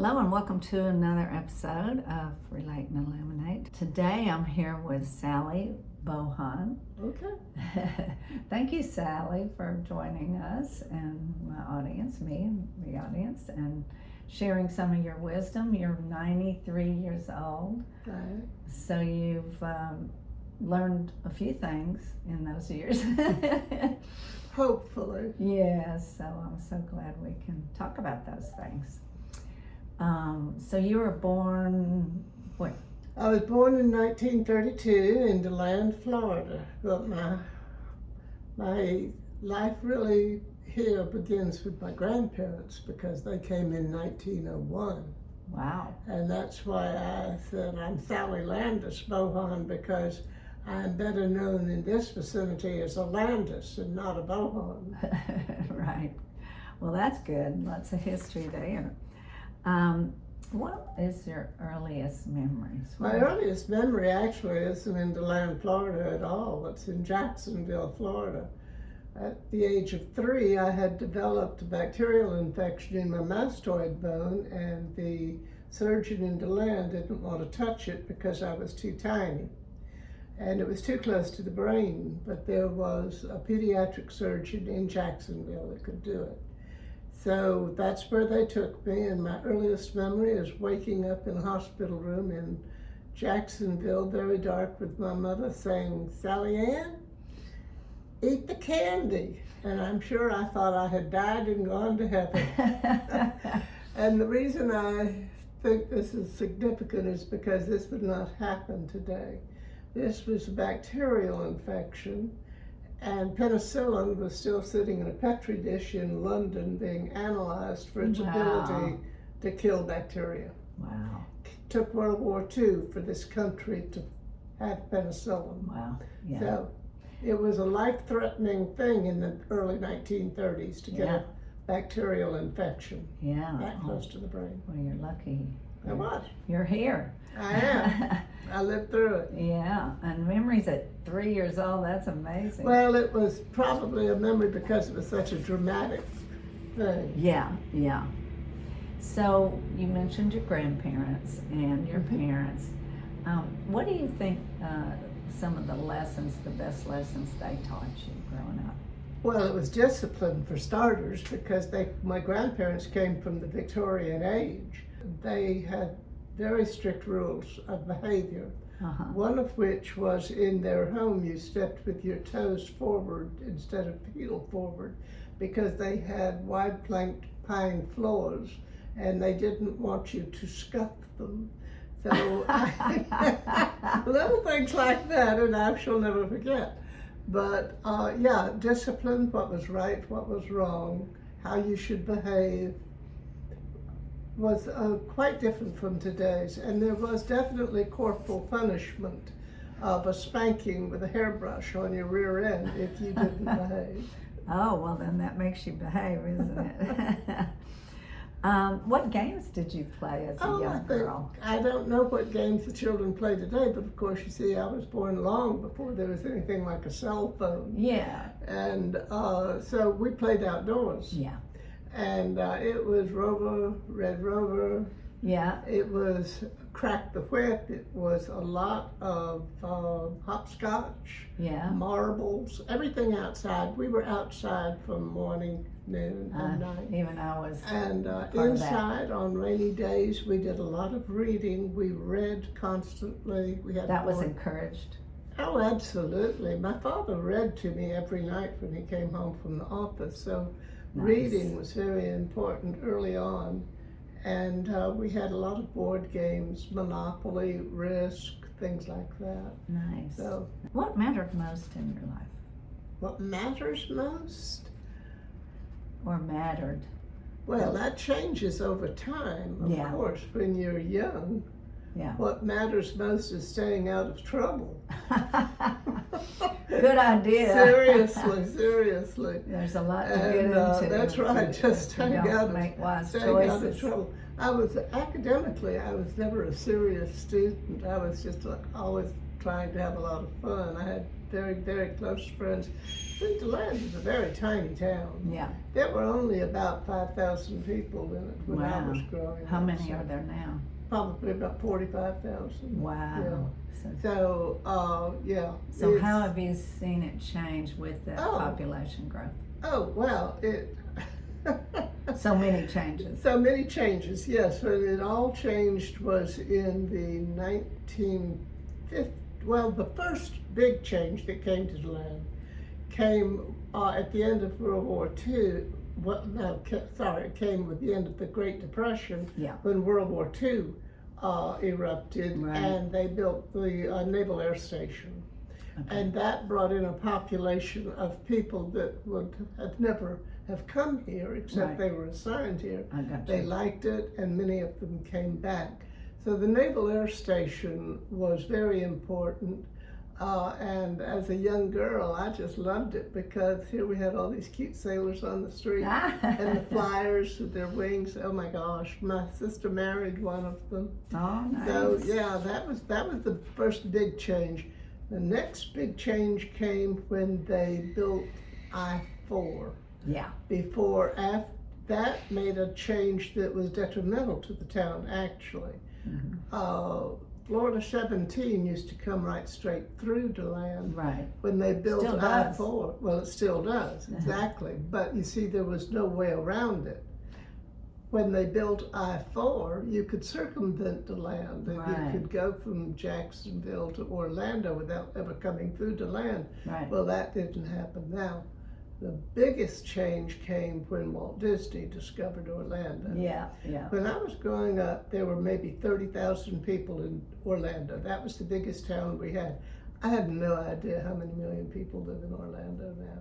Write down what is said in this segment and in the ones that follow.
Hello and welcome to another episode of Relate and Illuminate. Today I'm here with Sally Bohan. Okay. Thank you, Sally, for joining us and my audience, me and the audience, and sharing some of your wisdom. You're 93 years old, Right. so you've learned a few things in those years. Hopefully. Yes, so I'm so glad we can talk about those things. So you were born, what? I was born in 1932 in DeLand, Florida, but my life really here begins with my grandparents because they came in 1901. Wow. And that's why I said I'm Sally Landis Bohan, because I'm better known in this vicinity as a Landis and not a Bohan. Right. Well, that's good. Lots of history there. What is your earliest memories? My earliest memory actually isn't in DeLand, Florida at all. It's in Jacksonville, Florida. At the age of 3, I had developed a bacterial infection in my mastoid bone, and the surgeon in DeLand didn't want to touch it because I was too tiny. And it was too close to the brain, but there was a pediatric surgeon in Jacksonville that could do it. So that's where they took me, and my earliest memory is waking up in a hospital room in Jacksonville, very dark, with my mother saying, "Sally Ann, eat the candy." And I'm sure I thought I had died and gone to heaven. And the reason I think this is significant is because this would not happen today. This was a bacterial infection, and penicillin was still sitting in a petri dish in London being analyzed for its ability to kill bacteria. Wow. It took World War II for this country to have penicillin. Wow. Yeah. So it was a life-threatening thing in the early 1930s to get a bacterial infection that close to the brain. Well, you're lucky. I was. You're here. I am. I lived through it. Yeah, and memories at 3 years old, that's amazing. Well, it was probably a memory because it was such a dramatic thing. Yeah. So you mentioned your grandparents and your parents. What do you think some of the lessons, the best lessons they taught you growing up? Well, it was discipline for starters, because my grandparents came from the Victorian age. They had very strict rules of behavior. One of which was in their home you stepped with your toes forward instead of heel forward, because they had wide planked pine floors and they didn't want you to scuff them. So little things like that, and I shall never forget. But discipline, what was right, what was wrong, how you should behave, was quite different from today's. And there was definitely corporal punishment of a spanking with a hairbrush on your rear end if you didn't behave. Oh, well then that makes you behave, isn't it? What games did you play as a young girl? I don't know what games the children play today, but of course, you see, I was born long before there was anything like a cell phone. Yeah. And so we played outdoors. Yeah. And it was Rover, Red Rover. Yeah. It was Crack the Whip. It was a lot of hopscotch. Yeah. Marbles, everything outside. We were outside from morning, noon, and night. Even I was. And inside on rainy days, we did a lot of reading. We read constantly. We had that was encouraged. Oh, absolutely. My father read to me every night when he came home from the office. So reading was very important early on. And we had a lot of board games, Monopoly, Risk, things like that. Nice. So, what mattered most in your life? What matters most? Or mattered? Well, that changes over time, of course, when you're young. Yeah. What matters most is staying out of trouble. Good idea. Seriously. There's a lot to get into. That's right, just staying out of trouble. I was never a serious student. I was just always trying to have a lot of fun. I had very, very close friends. St. DeLand is a very tiny town. Yeah. There were only about 5,000 people in it when I Wow. was growing How up. many So are there now? probably about 45,000. Wow. So, yeah. So it's- how have you seen it change with the Oh. population growth? Oh, well, it. So many changes. So many changes, yes. When it all changed was in the 1950s. Well, the first big change that came to the land came at the end of World War II. Well, no, it came with the end of the Great Depression. Yeah. When World War II erupted, Right. and they built the Naval Air Station. Okay. And that brought in a population of people that would have never have come here, except Right. they were assigned here. I got They you. liked it, and many of them came back. So the Naval Air Station was very important. And as a young girl, I just loved it because here we had all these cute sailors on the street and the flyers with their wings. Oh my gosh, my sister married one of them. Oh, nice. So yeah, that was the first big change. The next big change came when they built I-4. Yeah. That made a change that was detrimental to the town, actually. Mhm. Florida 17 used to come right straight through DeLand. Right. When they built Still does. I-4, well, it still does, exactly. But you see, there was no way around it. When they built I-4, you could circumvent DeLand. And Right. you could go from Jacksonville to Orlando without ever coming through DeLand. Right. Well, that didn't happen now. The biggest change came when Walt Disney discovered Orlando. Yeah. Yeah. When I was growing up, there were maybe 30,000 people in Orlando. That was the biggest town we had. I have no idea how many million people live in Orlando now.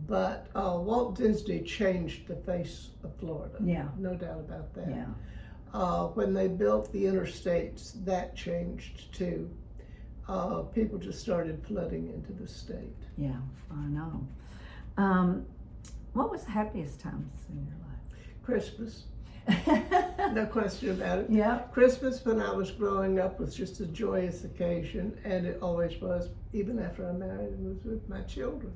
But Walt Disney changed the face of Florida. Yeah. No doubt about that. Yeah. When they built the interstates, that changed too. People just started flooding into the state. Yeah. I know. What was the happiest times in your Christmas, life? no question about it. Yeah. Christmas when I was growing up was just a joyous occasion, and it always was, even after I married and was with my children.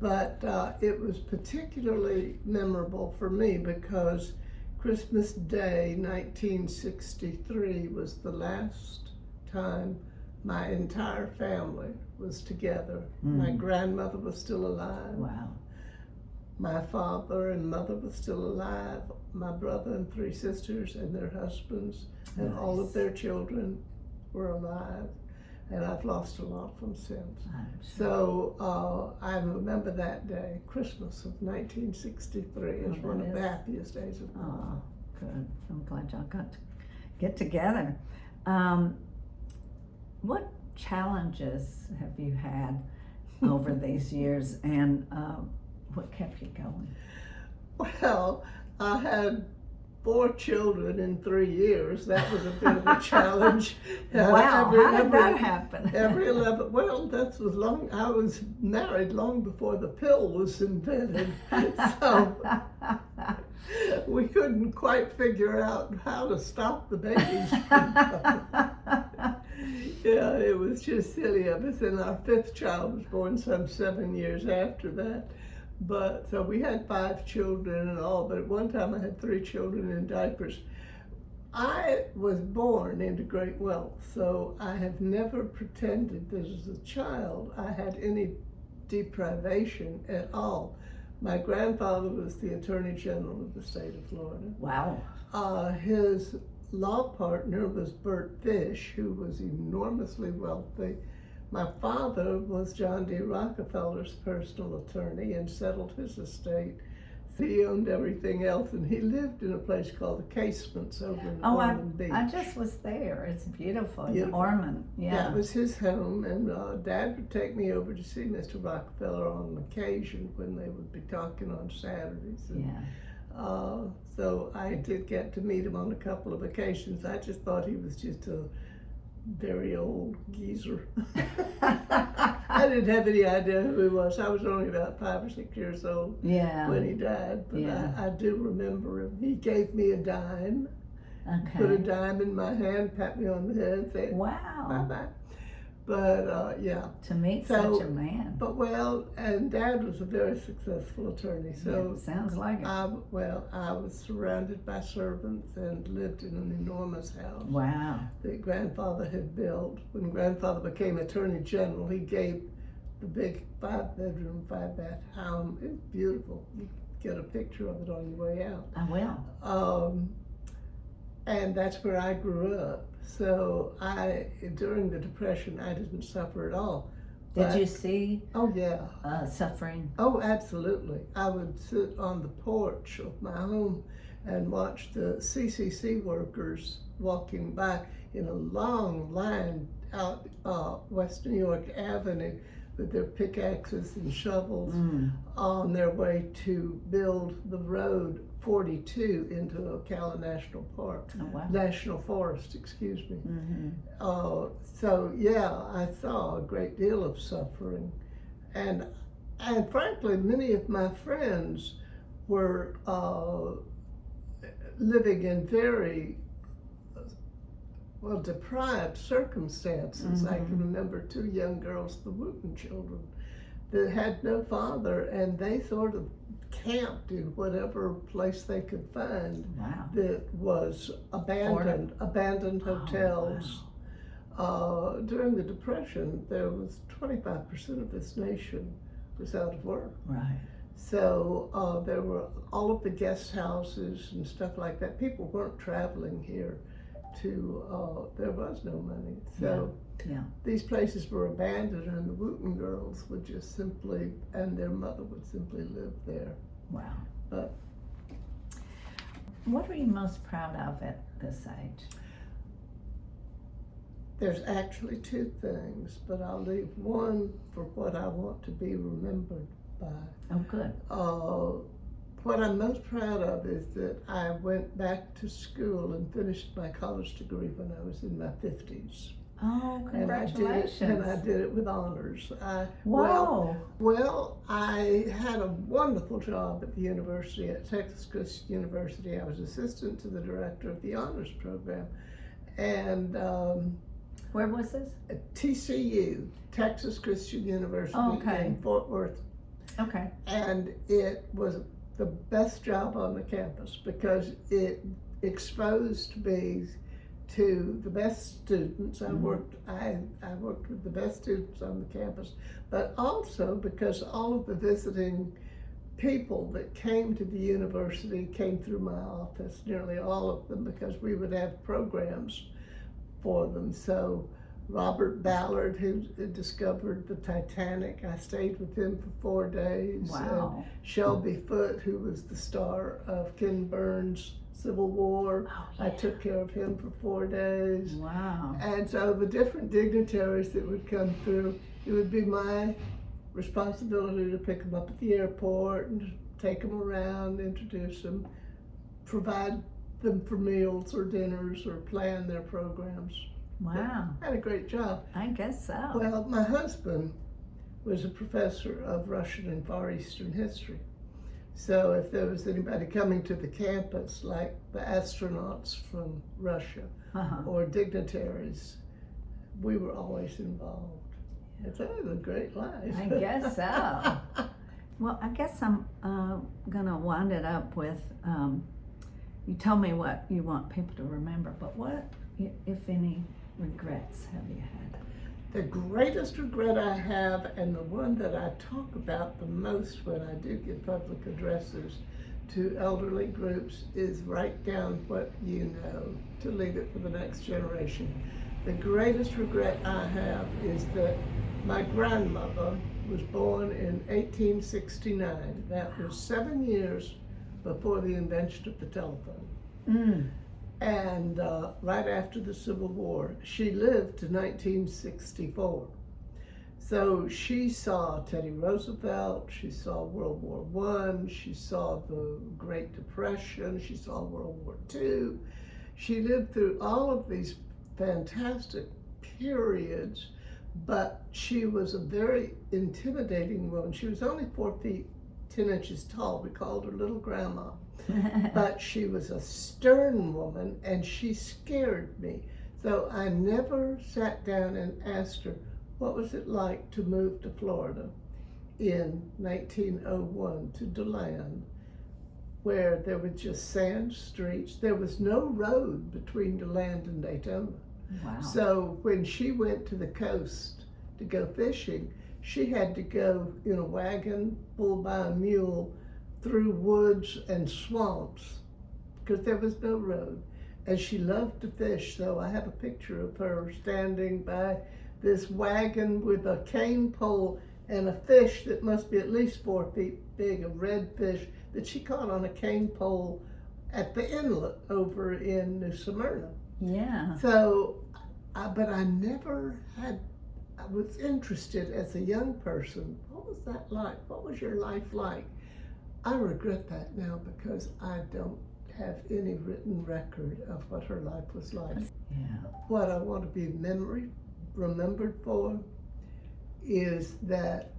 But it was particularly memorable for me because Christmas Day 1963 was the last time my entire family was together. My grandmother was still alive. Wow. My father and mother were still alive. My brother and 3 sisters and their husbands and all of Nice. their children were alive. And I've lost a lot of them since. I'm sure. So I remember that day, Christmas of 1963, as Oh, one that of the is- happiest days of my life. Oh, good. I'm glad y'all got to get together. What challenges have you had over these years, and what kept you going? Well, I had 4 children in 3 years. That was a bit of a challenge. Wow, how did that happen? Every 11, well, that was long, I was married long before the pill was invented. So we couldn't quite figure out how to stop the babies. Yeah, it was just silly of us. And our 5th child was born some 7 years after that. But so we had 5 children and all, but at one time I had 3 children in diapers. I was born into great wealth, so I have never pretended that as a child I had any deprivation at all. My grandfather was the Attorney General of the state of Florida. Wow. His law partner was Bert Fish, who was enormously wealthy. My father was John D. Rockefeller's personal attorney and settled his estate. He owned everything else, and he lived in a place called the Casements over in Ormond Beach. I just was there. It's beautiful. Yeah. Ormond. Yeah. That was his home, and Dad would take me over to see Mr. Rockefeller on occasion when they would be talking on Saturdays. And, Yeah. so I did get to meet him on a couple of occasions. I just thought he was just a very old geezer. I didn't have any idea who he was. I was only about 5 or 6 years old Yeah. when he died, but Yeah. I do remember him. He gave me a dime, put a Okay. dime in my hand, pat me on the head, said, Wow. bye-bye. But yeah. To meet So, such a man. But well, and Dad was a very successful attorney. So Yeah, sounds like it. I was surrounded by servants and lived in an enormous house Wow. that Grandfather had built. When Grandfather became Attorney General, he gave the big 5-bedroom, 5-bath home. It's beautiful. You get a picture of it on your way out. I will. And that's where I grew up. So during the Depression, I didn't suffer at all. Did you see Oh yeah. suffering? Oh, absolutely. I would sit on the porch of my home and watch the CCC workers walking by in a long line out West New York Avenue with their pickaxes and shovels on their way to build the road 42 into Ocala National Park. Oh, wow. National Forest, excuse me. Mm-hmm. So yeah, I saw a great deal of suffering, and frankly, many of my friends were living in very deprived circumstances. I can remember 2 young girls, the Wooten children, that had no father, and they sort of camped in whatever place they could find. Wow. That was abandoned hotels. Wow. During the Depression, there was 25% of this nation was out of work. Right. So there were all of the guest houses and stuff like that. People weren't traveling here there was no money. So Yeah. these places were abandoned, and the Wooten girls would just simply, and their mother would simply live there. Wow. But What are you most proud of at this age? there's actually 2 things, but I'll leave one for what I want to be remembered by. Oh, good. What I'm most proud of is that I went back to school and finished my college degree when I was in my 50s. Oh, congratulations. And I did it with honors. Wow. Well, I had a wonderful job at the university, at Texas Christian University. I was assistant to the director of the honors program. And Where was this? at TCU, Texas Christian University in Fort Worth. Okay. And it was the best job on the campus because it exposed me to the best students. I worked with the best students on the campus, but also because all of the visiting people that came to the university came through my office, nearly all of them, because we would have programs for them. So Robert Ballard, who discovered the Titanic, I stayed with him for 4 days. Wow. And Shelby Foote, who was the star of Ken Burns' Civil War, I took care of him for 4 days. Wow. And so the different dignitaries that would come through, it would be my responsibility to pick them up at the airport and take them around, introduce them, provide them for meals or dinners or plan their programs. Wow. I had a great job. I guess so. Well, my husband was a professor of Russian and Far Eastern history. So if there was anybody coming to the campus, like the astronauts from Russia or dignitaries, we were always involved. It's a great life. I guess so. Well, I guess I'm gonna wind it up with, you told me what you want people to remember, but what, if any, regrets have you had? The greatest regret I have, and the one that I talk about the most when I do give public addresses to elderly groups, is write down what you know to leave it for the next generation. The greatest regret I have is that my grandmother was born in 1869. That was 7 years before the invention of the telephone. And right after the Civil War. She lived to 1964. So she saw Teddy Roosevelt, she saw World War I, she saw the Great Depression, she saw World War II. She lived through all of these fantastic periods, but she was a very intimidating woman. She was only 4 feet 10 inches tall. We called her Little Grandma. But she was a stern woman, and she scared me. So I never sat down and asked her, what was it like to move to Florida in 1901 to DeLand, where there were just sand streets. There was no road between DeLand and Daytona. Wow. So when she went to the coast to go fishing, she had to go in a wagon pulled by a mule through woods and swamps because there was no road. And she loved to fish, so I have a picture of her standing by this wagon with a cane pole and a fish that must be at least 4 feet big, a red fish that she caught on a cane pole at the inlet over in New Smyrna. Yeah. So, but I never had, I was interested as a young person. What was that like? What was your life like? I regret that now because I don't have any written record of what her life was like. Yeah. What I want to be remembered for is that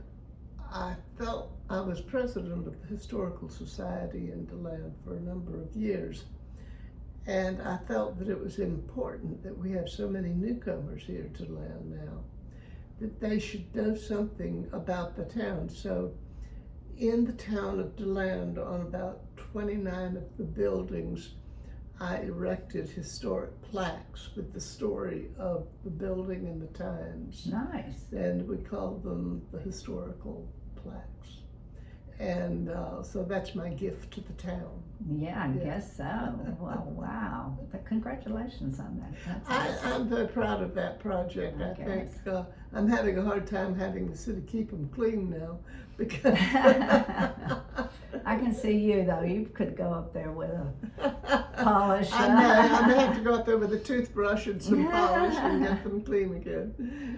I felt I was president of the Historical Society in DeLand for a number of years, and I felt that it was important that we have so many newcomers here to DeLand now, that they should know something about the town. So in the town of DeLand, on about 29 of the buildings, I erected historic plaques with the story of the building and the times. Nice. And we call them the historical plaques. And so that's my gift to the town. Yeah, I guess so. Well, wow. But congratulations on that. That's awesome. I'm very proud of that project. I think I'm having a hard time having the city keep them clean now because I can see you though. You could go up there with a polish. I may have to go up there with a toothbrush and some polish and get them clean again.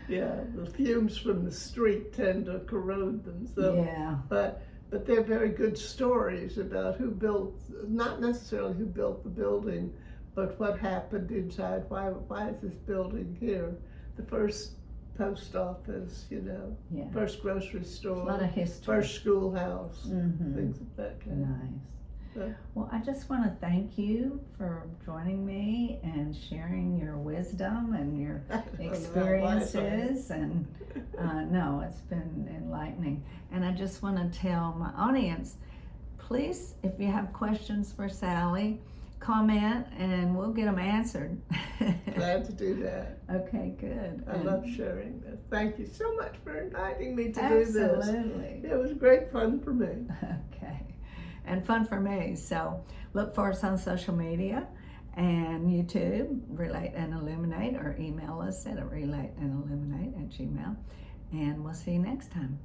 Yeah, the fumes from the street tend to corrode them. So, yeah. But they're very good stories about who built, not necessarily who built the building, but what happened inside. Why is this building here? The first post office, first grocery store, A lot of history. first schoolhouse, things of that kind. Nice. So, Well, I just want to thank you for joining me and sharing your wisdom and your experiences. And no, it's been enlightening. And I just want to tell my audience, please, if you have questions for Sally, comment and we'll get them answered. glad to do that. Okay, good. I love sharing this. Thank you so much for inviting me to Absolutely. do this. It was great fun for me. Okay. And fun for me. So look for us on social media and YouTube, Relate and Illuminate, or email us at relateandilluminate@gmail.com. And we'll see you next time.